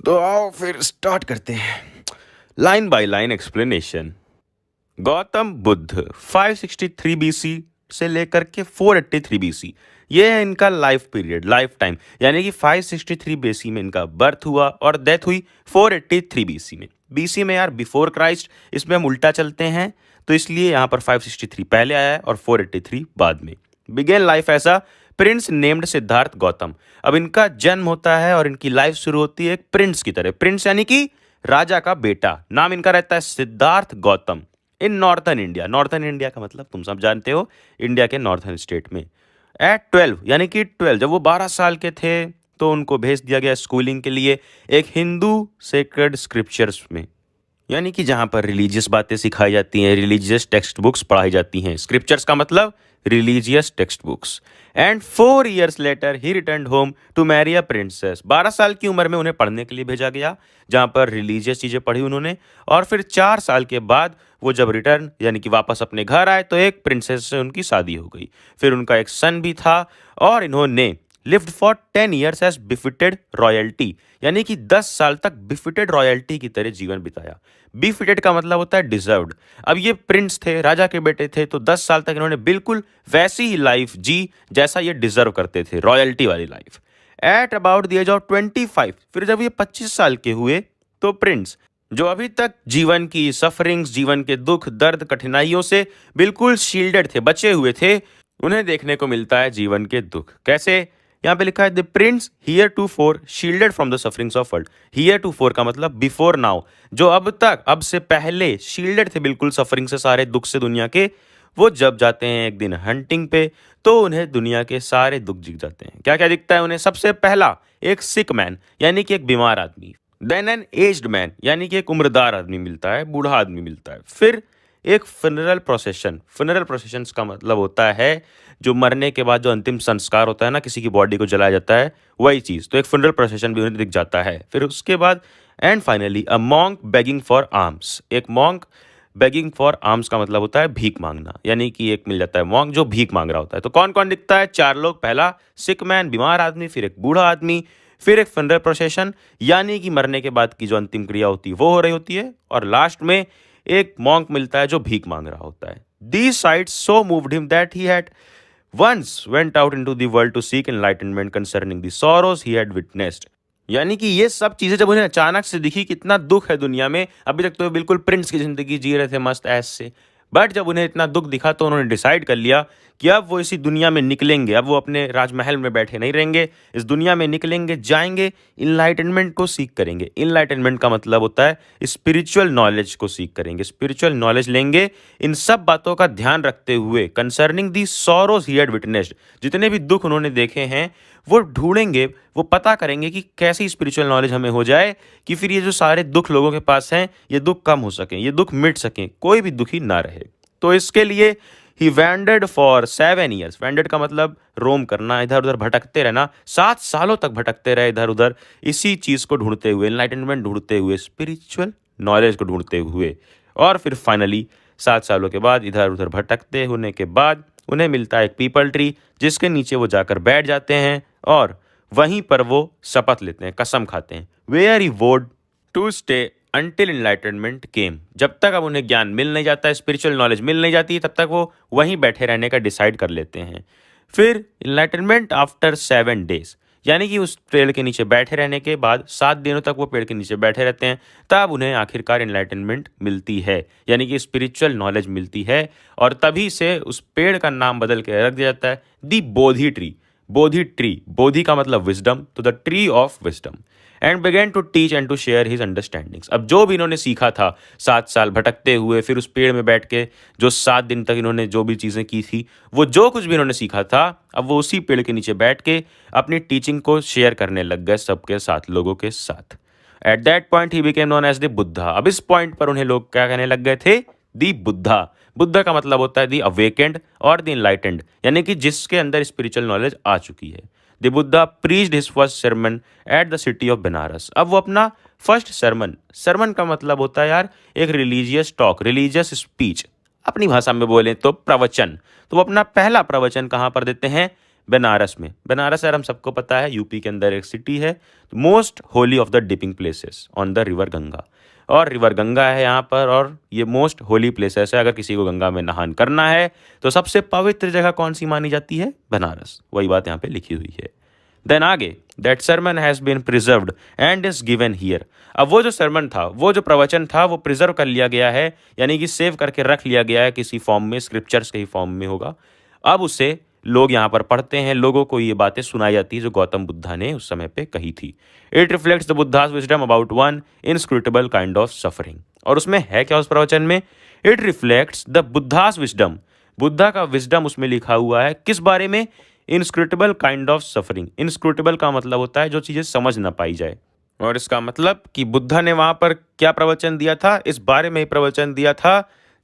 तो आओ फिर स्टार्ट करते हैं। Line by line explanation. Gautam Buddha 563 BC से लेकर के 483 बीसी, ये है इनका लाइफ पीरियड, लाइफ टाइम। यानी कि 563 बीसी में इनका बर्थ हुआ और डेथ हुई 483 बीसी में। बीसी में यार बिफोर क्राइस्ट, इसमें हम उल्टा चलते हैं तो इसलिए यहाँ पर 563 पहले आया है और 483 बाद में। बिगेन लाइफ ऐसा प्रिंस नेम्ड सिद्धार्थ गौतम। अब इनका जन्म होता है और इनकी लाइफ शुरू होती है एक प्रिंस की तरह। प्रिंस यानी कि राजा का बेटा। नाम इनका रहता है सिद्धार्थ गौतम। इन नॉर्थन इंडिया, नॉर्थन इंडिया का मतलब तुम सब जानते हो, इंडिया के नॉर्थन स्टेट में। एट 12 यानी कि 12, जब वो 12 साल के थे तो उनको भेज दिया गया स्कूलिंग के लिए एक हिंदू सेक्रेड स्क्रिप्चर्स में, यानी कि जहाँ पर रिलीजियस बातें सिखाई जाती हैं, रिलीजियस टेक्स्ट बुक्स पढ़ाई जाती हैं। स्क्रिप्चर्स का मतलब religious text books. And 4 years later ही return home to marry a princess. 12 साल की उम्र में उन्हें पढ़ने के लिए भेजा गया, जहाँ पर रिलीजियस चीज़ें पढ़ी उन्होंने। और फिर 4 साल के बाद वो जब रिटर्न यानी कि वापस अपने घर आए तो एक प्रिंसेस से उनकी शादी हो गई। फिर उनका एक सन भी था और इन्होंने lived for 10 years as befitted royalty, यानी कि 10 साल तक बिफिटेड रॉयल्टी की तरह जीवन बिताया। बिफिटेड का मतलब होता है डिजर्व्ड। अब ये प्रिंस थे, राजा के बेटे थे, तो 10 साल तक इन्होंने बिल्कुल वैसी ही लाइफ जी जैसा ये डिजर्व करते थे, रॉयल्टी वाली life. At about the age of 25, फिर जब ये 25 साल के हुए तो प्रिंस, जो अभी तक जीवन की सफरिंग्स, जीवन के दुख दर्द कठिनाइयों से बिल्कुल शील्डेड थे, बचे हुए थे, उन्हें देखने को मिलता है जीवन के दुख। कैसे? यहाँ पे लिखा है the prince heretofore shielded from the sufferings of world. Heretofore का मतलब बिफोर नाउ, जो अब तक, अब से पहले शील्डेड थे बिल्कुल सफरिंग से, सारे दुख से दुनिया के। वो जब जाते हैं एक दिन हंटिंग पे तो उन्हें दुनिया के सारे दुख दिख जाते हैं। क्या क्या दिखता है उन्हें? सबसे पहला एक सिक मैन, यानी कि एक बीमार आदमी। देन एन एज्ड मैन, यानी कि एक उम्रदार आदमी मिलता है, बूढ़ा आदमी मिलता है। फिर एक फनरल प्रोसेशन। फनरल प्रोसेशन का मतलब होता है जो मरने के बाद जो अंतिम संस्कार होता है ना, किसी की बॉडी को जलाया जाता है, वही चीज़। तो एक फनरल प्रोसेशन भी उन्हें दिख जाता है। फिर उसके बाद and finally a monk begging for arms. एक मॉन्क बेगिंग फॉर आर्म्स का मतलब होता है भीख मांगना, यानी कि एक मिल जाता है मॉन्क जो भीख मांग रहा होता है। तो कौन कौन दिखता है? 4 लोग। पहला सिक मैन, बीमार आदमी, फिर एक बूढ़ा आदमी, फिर एक फनरल प्रोसेशन यानी कि मरने के बाद की जो अंतिम क्रिया होती है वो हो रही होती है, और लास्ट में एक मॉन्क मिलता है जो भीख मांग रहा होता है। These sights so moved him that he had once went out into the world to seek enlightenment concerning the sorrows he had witnessed। यानी कि ये सब चीजें जब उन्हें अचानक से दिखी, कितना दुख है दुनिया में, अभी तक तो वे बिल्कुल प्रिंस की जिंदगी जी रहे थे मस्त ऐश से, बट जब उन्हें इतना दुख दिखा तो उन्होंने डिसाइड कर लिया कि अब वो इसी दुनिया में निकलेंगे। अब वो अपने राजमहल में बैठे नहीं रहेंगे, इस दुनिया में निकलेंगे, जाएंगे, इनलाइटनमेंट को सीख करेंगे। इनलाइटनमेंट का मतलब होता है स्पिरिचुअल नॉलेज को सीख करेंगे, स्पिरिचुअल नॉलेज लेंगे। इन सब बातों का ध्यान रखते हुए concerning the sorrows he had witnessed, जितने भी दुख उन्होंने देखे हैं वो ढूंढेंगे, वो पता करेंगे कि कैसी स्पिरिचुअल नॉलेज हमें हो जाए कि फिर ये जो सारे दुख लोगों के पास हैं ये दुख कम हो सकें, ये दुख मिट सकें, कोई भी दुखी ना रहे। तो इसके लिए ही वैंडर्ड फॉर 7 years। वैंडर्ड का मतलब रोम करना, इधर उधर भटकते रहना। 7 सालों तक भटकते रहे इधर उधर, इसी चीज़ को ढूंढते हुए, एनलाइटनमेंट ढूंढते हुए, स्पिरिचुअल नॉलेज को ढूंढते हुए। और फिर फाइनली 7 सालों के बाद, इधर उधर भटकते होने के बाद, उन्हें मिलता है एक पीपल ट्री, जिसके नीचे वो जाकर बैठ जाते हैं और वहीं पर वो शपथ लेते हैं, कसम खाते हैं, वेयर ही वोड टू स्टे अंटिल इनलाइटनमेंट केम। जब तक अब उन्हें ज्ञान मिल नहीं जाता है, स्पिरिचुअल नॉलेज मिल नहीं जाती, तब तक वो वहीं बैठे रहने का डिसाइड कर लेते हैं। फिर इनलाइटनमेंट आफ्टर 7 days, यानी कि उस पेड़ के नीचे बैठे रहने के बाद 7 दिनों तक वो पेड़ के नीचे बैठे रहते हैं, तब उन्हें आखिरकार इनलाइटनमेंट मिलती है, यानी कि स्पिरिचुअल नॉलेज मिलती है। और तभी से उस पेड़ का नाम बदल के रख दिया जाता है दी बोधि ट्री। बोधि ट्री, बोधि का मतलब विजडम, तो the tree of wisdom. And began to teach and to share his understandings. अब जो भी इन्होंने सीखा था 7 साल भटकते हुए, फिर उस पेड़ में बैठ के जो 7 दिन तक इन्होंने जो भी चीज़ें की थी, वो जो कुछ भी इन्होंने सीखा था, अब वो उसी पेड़ के नीचे बैठ के अपनी टीचिंग को शेयर करने लग गए सबके साथ, लोगों के साथ। At that point he became known as the Buddha. अब इस पॉइंट पर उन्हें लोग क्या कहने लग गए थे? दी बुद्धा। बुद्धा का मतलब होता है दी अवेकेंड और दी इनलाइटेंड, यानी कि जिसके अंदर स्पिरिचुअल नॉलेज आ चुकी है। The Buddha preached his first sermon at the city of Banaras. अब वो अपना फर्स्ट सरमन, सरमन का मतलब होता है यार एक रिलीजियस टॉक, रिलीजियस स्पीच, अपनी भाषा में बोलें तो प्रवचन। तो वो अपना पहला प्रवचन कहाँ पर देते हैं? बनारस में। बनारस यार हम सबको पता है यूपी के अंदर एक सिटी है, most Holi of the dipping places on the river Ganga. और रिवर गंगा है यहाँ पर, और ये मोस्ट होली प्लेसेस है। अगर किसी को गंगा में नहान करना है तो सबसे पवित्र जगह कौन सी मानी जाती है? बनारस। वही बात यहाँ पे लिखी हुई है। देन आगे, that sermon has been preserved and is given here. अब वो जो sermon था, वो जो प्रवचन था, वो प्रिजर्व कर लिया गया है, यानी कि सेव करके रख लिया गया है किसी फॉर्म में, स्क्रिप्चर्स के ही फॉर्म में होगा। अब उसे लोग यहाँ पर पढ़ते हैं, लोगों को ये बातें सुनाई जाती है जो गौतम बुद्धा ने उस समय पे कही थी। It reflects the Buddha's wisdom about one inscrutable kind of suffering. और उसमें है क्या उस प्रवचन में? It reflects the Buddha's wisdom, Buddha का विजडम उसमें लिखा हुआ है। किस बारे में? Inscrutable kind of suffering. Inscrutable का मतलब होता है जो चीज़ें समझ ना पाई जाए, और इसका मतलब कि बुद्धा ने वहाँ पर क्या प्रवचन दिया था? इस बारे में ही प्रवचन दिया था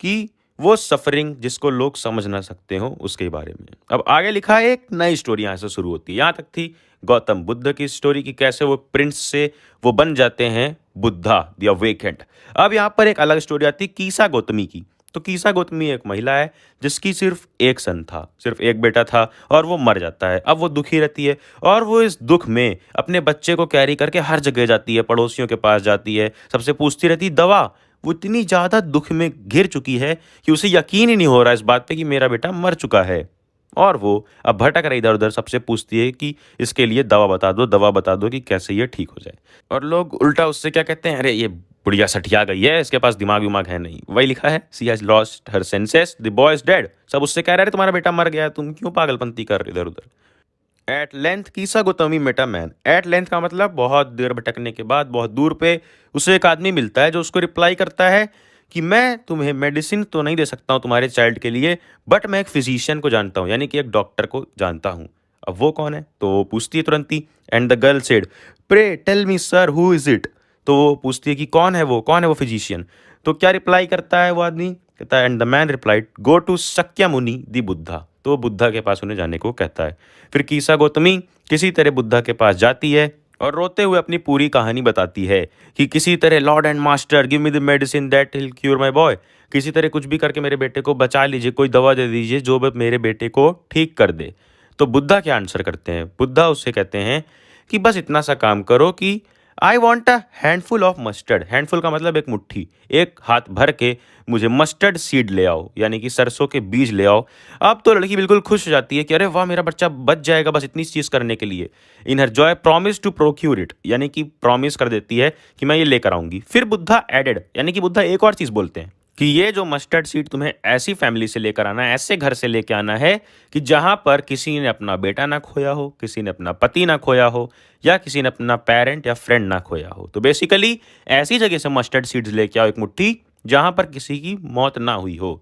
कि वो सफरिंग जिसको लोग समझ ना सकते हो उसके बारे में। अब आगे लिखा है, एक नई स्टोरी यहाँ से शुरू होती है। यहाँ तक थी गौतम बुद्ध की स्टोरी की, कैसे वो प्रिंस से वो बन जाते हैं बुद्धा द अवेकेंड। अब यहाँ पर एक अलग स्टोरी आती है कीसा गौतमी की। तो कीसा गौतमी एक महिला है जिसकी सिर्फ एक सन था, सिर्फ एक बेटा था, और वो मर जाता है। अब वो दुखी रहती है, और वो इस दुख में अपने बच्चे को कैरी करके हर जगह जाती है, पड़ोसियों के पास जाती है, सबसे पूछती रहती दवा। वो इतनी ज़्यादा दुख में घिर चुकी है कि उसे यकीन ही नहीं हो रहा इस बात पे कि मेरा बेटा मर चुका है। और वो अब भटक रही इधर उधर, सबसे पूछती है कि इसके लिए दवा बता दो कि कैसे ये ठीक हो जाए। और लोग उल्टा उससे क्या कहते हैं, अरे ये बुढ़िया सठिया गई है, इसके पास दिमाग विमाग है नहीं। वही लिखा है, she has lost her senses, the boy is dead. सब उससे कह रहे हैं तुम्हारा बेटा मर गया, तुम क्यों पागलपंती कर रहे इधर उधर। At length Kisa Gotami met a man. At length का मतलब बहुत देर भटकने के बाद, बहुत दूर पे उसे एक आदमी मिलता है जो उसको रिप्लाई करता है कि मैं तुम्हें मेडिसिन तो नहीं दे सकता हूँ तुम्हारे चाइल्ड के लिए, बट मैं एक फिजिशियन को जानता हूँ, यानी कि एक डॉक्टर को जानता हूँ। अब वो कौन है? तो वो पूछती है तुरंत ही, and the girl said pray tell me sir who is it. तो वो पूछती है कि कौन है वो फिजिशियन। तो क्या रिप्लाई करता है वो आदमी? कहता है, and the man replied go to Shakyamuni दी बुद्धा। तो वो बुद्धा के पास उन्हें जाने को कहता है। फिर कीसा गौतमी किसी तरह बुद्धा के पास जाती है और रोते हुए अपनी पूरी कहानी बताती है कि किसी तरह Lord and master give me the medicine that will cure my boy. किसी तरह कुछ भी करके मेरे बेटे को बचा लीजिए, कोई दवा दे दीजिए जो मेरे बेटे को ठीक कर दे। तो बुद्धा क्या आंसर करते हैं? बुद्धा उससे कहते हैं कि बस इतना सा काम करो कि I want a handful of mustard. Handful का मतलब एक मुट्ठी, एक हाथ भर के मुझे मस्टर्ड सीड ले आओ, यानी कि सरसों के बीज ले आओ। अब तो लड़की बिल्कुल खुश हो जाती है कि अरे वाह मेरा बच्चा बच जाएगा बस इतनी चीज़ करने के लिए। In her joy promise to procure it, यानी कि प्रॉमिस कर देती है कि मैं ये लेकर आऊंगी। फिर बुद्धा एडेड, यानी कि बुद्धा एक और चीज़ बोलते हैं कि ये जो मस्टर्ड सीड तुम्हें ऐसी फैमिली से लेकर आना है, ऐसे घर से लेकर आना है कि जहाँ पर किसी ने अपना बेटा ना खोया हो, किसी ने अपना पति ना खोया हो, या किसी ने अपना पेरेंट या फ्रेंड ना खोया हो। तो बेसिकली ऐसी जगह से मस्टर्ड सीड्स लेके आओ एक मुट्ठी, जहाँ पर किसी की मौत ना हुई हो।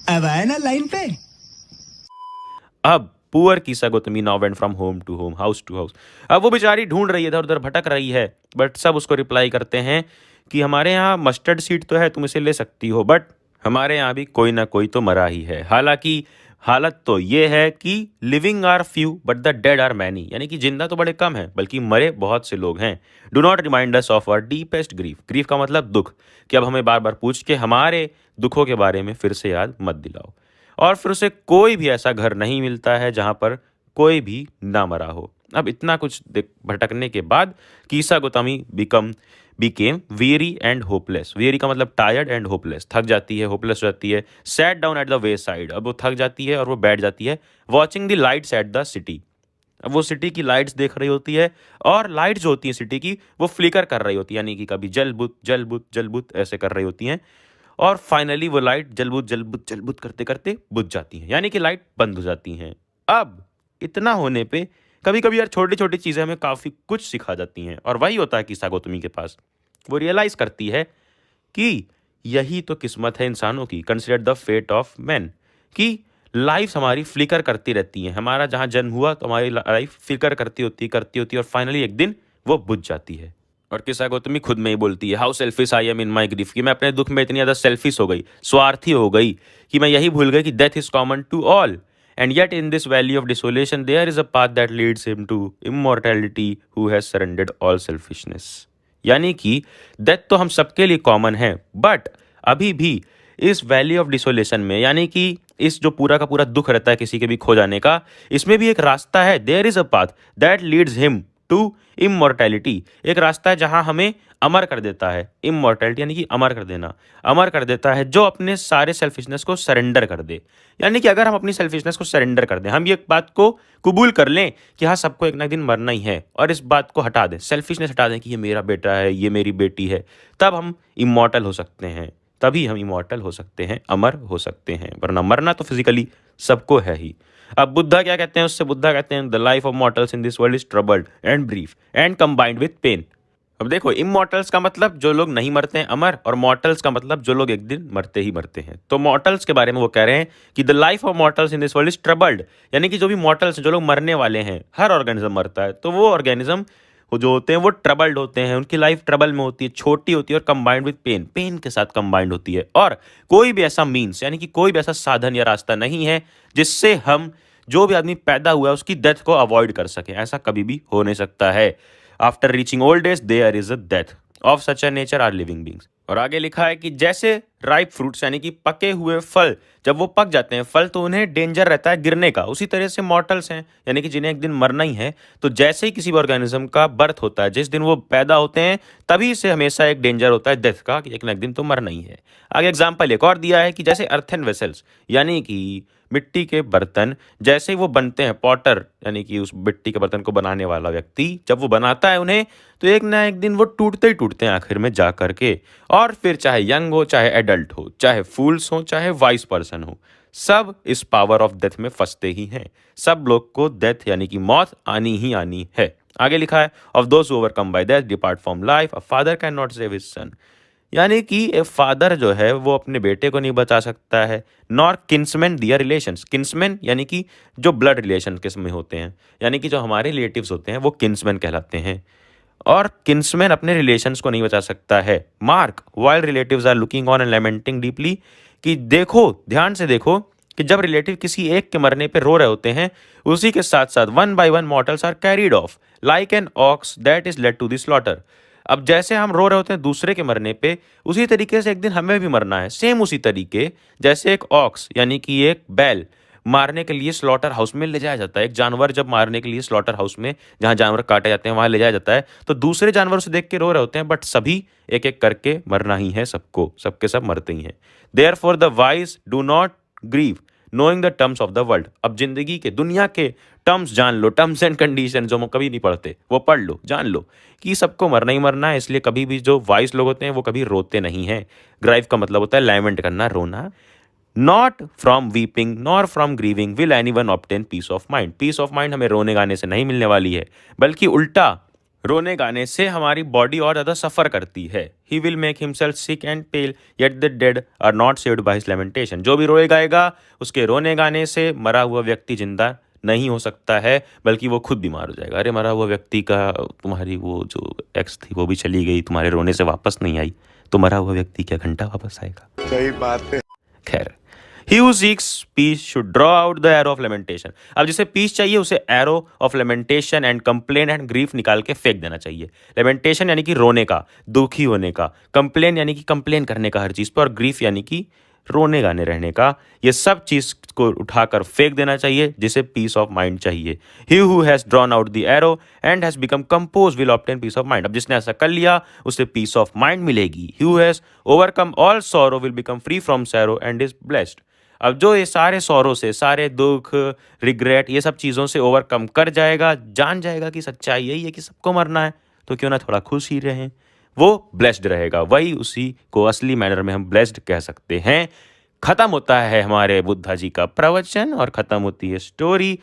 अब आए ना लाइन पे। अब poor Kisa Gotami now went from home to home, house to house. अब वो बेचारी ढूंढ रही है, इधर उधर भटक रही है, बट सब उसको रिप्लाई करते हैं कि हमारे यहाँ मस्टर्ड सीड तो है, तुम इसे ले सकती हो, बट हमारे यहाँ भी कोई ना कोई तो मरा ही है। हालांकि हालत तो ये है कि living are few but the dead are many, यानी कि जिंदा तो बड़े कम हैं बल्कि मरे बहुत से लोग हैं। Do not remind us of our deepest grief. Grief का मतलब दुख, कि अब हमें बार बार पूछ के हमारे दुखों के बारे में फिर से याद मत दिलाओ। और फिर उसे कोई भी ऐसा घर नहीं मिलता है जहाँ पर कोई भी ना मरा हो। अब इतना कुछ भटकने के बाद Kisa Gotami became weary and hopeless. Weary का मतलब टायर्ड एंड होपलेस, थक जाती है, होपलेस हो जाती है। Sat down at the way side, अब वो थक जाती है और वो बैठ जाती है। Watching the lights at the city, अब वो सिटी की लाइट्स देख रही होती है, और लाइट जो होती है सिटी की वो फ्लिकर कर रही होती है, यानी कि कभी जल बुत ऐसे कर रही होती हैं। और फाइनली वो लाइट जल बुत करते करते बुझ जाती हैं, यानी कि लाइट बंद हो जाती हैं। अब इतना होने पे कभी कभी यार छोटी छोटी चीज़ें हमें काफ़ी कुछ सिखा जाती हैं, और वही होता है कीसा गौतमी के पास। वो रियलाइज़ करती है कि यही तो किस्मत है इंसानों की। Consider the fate of man, कि लाइफ हमारी फ्लिकर करती रहती है। हमारा जहाँ जन्म हुआ तो हमारी लाइफ फ्लिकर करती होती और फाइनली एक दिन वो बुझ जाती है। और कीसा गौतमी खुद में ही बोलती है, how selfish I am in my grief, कि मैं अपने दुख में इतनी ज़्यादा सेल्फिश हो गई, स्वार्थी हो गई, कि मैं यही भूल गई कि death is common to all, and yet in this valley of desolation there is a path that leads him to immortality who has surrendered all selfishness. यानी कि डेथ तो हम सबके लिए कॉमन है, बट अभी भी इस वैली ऑफ डिसोलेशन में, यानी कि इस जो पूरा का पूरा दुख रहता है किसी के भी खो जाने का, इसमें भी एक रास्ता है। There is a path that leads him to immortality. एक रास्ता है जहां हमें अमर कर देता है। इमॉर्टैलिटी यानी कि अमर कर देना, अमर कर देता है जो अपने सारे सेल्फिशनेस को सरेंडर कर दे। यानी कि अगर हम अपनी सेल्फिशनेस को सरेंडर कर दें, हम ये बात को कबूल कर लें कि हाँ सबको एक ना एक दिन मरना ही है, और इस बात को हटा दें, सेल्फिशनेस हटा दें कि ये मेरा बेटा है, ये मेरी बेटी है, तब हम इमॉर्टल हो सकते हैं। तभी हम इमॉर्टल हो सकते हैं, अमर हो सकते हैं, वरना मरना तो फिजिकली सबको है ही। अब बुद्धा क्या कहते हैं उससे? बुद्धा कहते हैं the life of mortals in this world is troubled and brief and combined with pain. अब देखो, इमॉर्टल्स का मतलब जो लोग नहीं मरते हैं, अमर, और मॉर्टल्स का मतलब जो लोग एक दिन मरते ही मरते हैं। तो मॉर्टल्स के बारे में वो कह रहे हैं कि the life of mortals in this world is troubled, यानी कि जो भी मॉर्टल्स हैं, जो लोग मरने वाले हैं, हर ऑर्गेनिज्म मरता है, तो वो ऑर्गेनिज्म जो होते हैं वो ट्रबल्ड होते हैं, उनकी लाइफ ट्रबल में होती है, छोटी होती है और कंबाइंड विद पेन, पेन के साथ कंबाइंड होती है। और कोई भी ऐसा मीन्स, यानी कि कोई भी ऐसा साधन या रास्ता नहीं है जिससे हम, जो भी आदमी पैदा हुआ है, उसकी डेथ को अवॉइड कर सकें। ऐसा कभी भी हो नहीं सकता है। After reaching old age there is a death of such a nature are living beings. और आगे लिखा है कि जैसे राइप फ्रूट्स यानी कि पके हुए फल, जब वो पक जाते हैं फल, तो उन्हें डेंजर रहता है गिरने का, उसी तरह से मॉर्टल्स हैं, यानी कि जिन्हें एक दिन मरना ही है। तो जैसे ही किसी भी ऑर्गेनिज्म का बर्थ होता है, जिस दिन वो पैदा होते हैं, तभी से हमेशा एक डेंजर होता है डेथ का, कि एक ना एक दिन तो मरना ही है। आगे एग्जाम्पल एक और दिया है कि जैसे अर्थन वेसल्स, यानी कि मिट्टी के बर्तन, जैसे ही वो बनते हैं, पॉटर यानी कि उस मिट्टी के बर्तन को बनाने वाला व्यक्ति जब वो बनाता है उन्हें, तो एक ना एक दिन वो टूटते ही टूटते हैं आखिर में जा करके। और फिर चाहे यंग हो, चाहे एडल्ट हो, चाहे फूल्स हो, चाहे वाइस पर्सन हो, सब इस पावर ऑफ डेथ में फंसते ही हैं। सब लोग को डेथ यानी कि मौत आनी ही आनी है। आगे लिखा है of those overcome bye death depart from life, a father can not save his son. यानी कि ए फादर जो है वो अपने बेटे को नहीं बचा सकता है, नॉर किन्समैन दियर रिलेशंस। किन्समैन यानी कि जो ब्लड रिलेशन किसमें होते हैं, यानी कि जो हमारे रिलेटिव्स होते हैं वो किन्समैन कहलाते हैं, और किन्समैन अपने रिलेशंस को नहीं बचा सकता है। Mark while relatives are looking on and lamenting deeply, कि देखो, ध्यान से देखो कि जब रिलेटिव किसी एक के मरने पे रो रहे होते हैं, उसी के साथ साथ one by one mortals are carried off like an ox that is led to the slaughter. अब जैसे हम रो रहे होते हैं दूसरे के मरने पे, उसी तरीके से एक दिन हमें भी मरना है। सेम उसी तरीके जैसे एक ऑक्स यानी कि एक बैल मारने के लिए स्लॉटर हाउस में ले जाया जाता है। एक जानवर जब मारने के लिए स्लॉटर हाउस में, जहाँ जानवर काटे जाते हैं, वहाँ ले जाया जाता है, तो दूसरे जानवर से देख के रो रहे होते हैं, बट सभी एक एक करके मरना ही है सबको, सबके सब मरते ही हैं। Therefore the wise do not grieve knowing the terms of the world. अब जिंदगी के, दुनिया के टर्म्स जान लो, टर्म्स एंड कंडीशन जो हम कभी नहीं पढ़ते, वो पढ़ लो, जान लो कि सबको मरना ही मरना है। इसलिए कभी भी जो वाइस लोग होते हैं वो कभी रोते नहीं हैं। ग्राइव का मतलब होता है लैमेंट करना, रोना। Not from weeping nor from grieving will anyone obtain peace of mind. Peace of mind हमें रोने गाने से नहीं मिलने वाली है, बल्कि उल्टा, रोने गाने से हमारी बॉडी और ज़्यादा सफ़र करती है। He will make himself sick and pale yet the dead are not saved by his lamentation. जो भी रोए गाएगा, उसके रोने गाने से मरा हुआ व्यक्ति जिंदा नहीं हो सकता है, बल्कि वो खुद बीमार हो जाएगा। अरे मरा हुआ व्यक्ति का, तुम्हारी वो जो एक्स थी वो भी चली गई, तुम्हारे रोने से वापस नहीं आई, तो मरा हुआ व्यक्ति क्या घंटा वापस आएगा? सही बात है। खैर, He who seeks peace should draw out the arrow of lamentation. अब जिसे पीस चाहिए उसे arrow of lamentation and complain and grief निकाल के फेंक देना चाहिए। लेमेंटेशन यानी कि रोने का, दुखी होने का, कंप्लेन यानी कि कंप्लेन करने का हर चीज़ पर, और ग्रीफ यानी कि रोने गाने रहने का। ये सब चीज़ को उठाकर फेंक देना चाहिए जिसे पीस ऑफ माइंड चाहिए। He who has drawn out the arrow and has become composed will obtain peace of mind. अब जिसने ऐसा कर लिया उसे पीस ऑफ माइंड मिलेगी। ही who has overcome all sorrow will become free from serow and is blessed. अब जो ये सारे सौरों से, सारे दुख, रिग्रेट, ये सब चीज़ों से ओवरकम कर जाएगा, जान जाएगा कि सच्चाई यही है कि सबको मरना है, तो क्यों ना थोड़ा खुश ही रहें, वो ब्लेस्ड रहेगा। वही उसी को असली मैनर में हम ब्लेस्ड कह सकते हैं। खत्म होता है हमारे बुद्धा जी का प्रवचन और खत्म होती है स्टोरी।